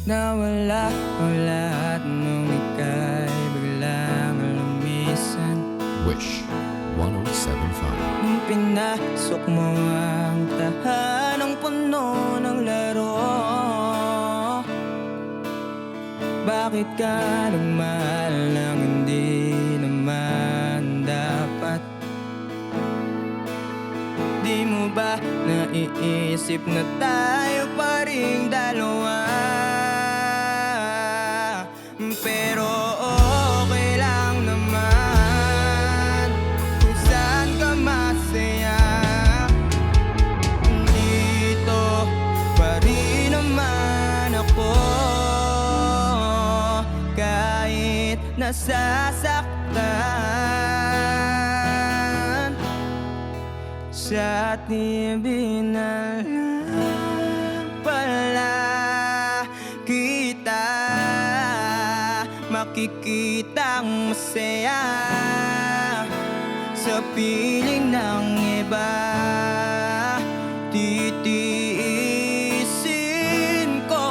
Nawala ang lahat nung ika'y biglang lumisan. Wish 107.5. Nung pinasok mo ang tahanang puno ng laro, bakit ka nagmahal nang hindi naman dapat? Di mo ba naiisip na tayo pa ring dalawa? Pero okay lang naman kung saan ka masaya. Dito pa rin naman ako, kahit nasasaktan. Sa TV na lang pala kita makikitang masaya sa piling ng iba. Titiisin ko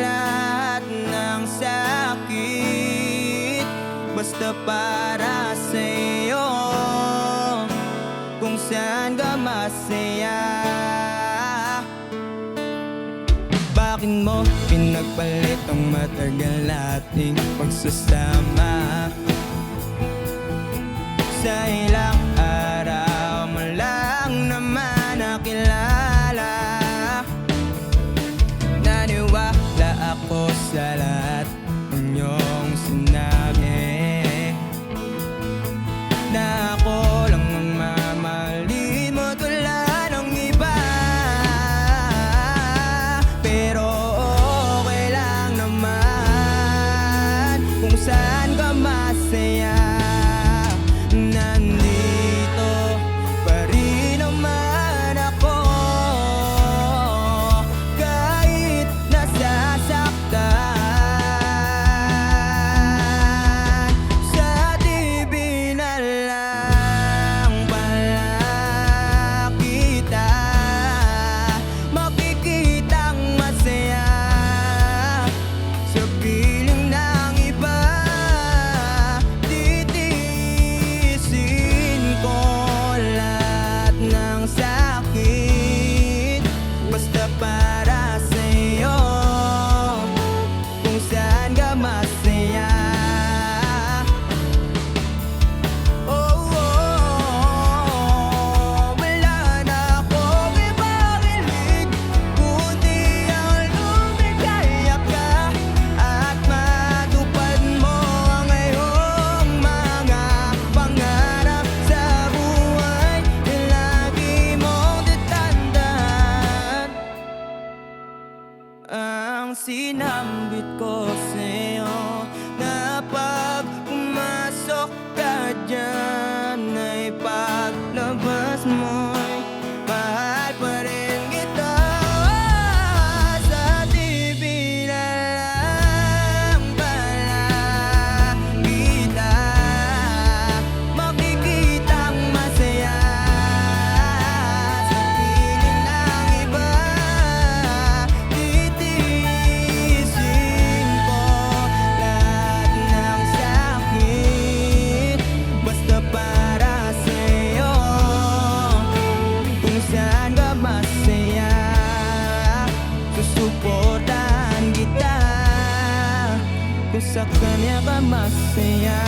lahat ng sakit basta para sa'yo, kung saan ka masaya. Bakit mo pinagpalit ang matagal nating pagsasama? Sa ilang araw mo lang naman nakilala. Naniwala ako sa lahat ng iyong sinabi, na ako lang ang mamahalin mo tulad ng iba. Pero okay lang naman kung saan ka masaya. Nandito pa rin naman ako, kahit nasasaktan. Sa TV na lang pala kita makikitang masaya sa piling ng iba. Titiisin ko lahat ng sakit basta para sa'yo, kung saan ka masaya. Wala na akong ibang hilig kundi ang lumigaya ka at matupad mo ang iyong mga pangarap sa buhay na lagi mong tatandaan. Ang sinambit ko sa'yo na pag pumasok ka dyan ay paglabas mo'y mahal pa rin kita. Sa TV na lang pala kita makikitang masaya sa piling ng iba. Titiisin ko lahat ng sakit basta para sa'yo, kung saan ka masaya. Susuportahan kita kung sa kanya ka masaya.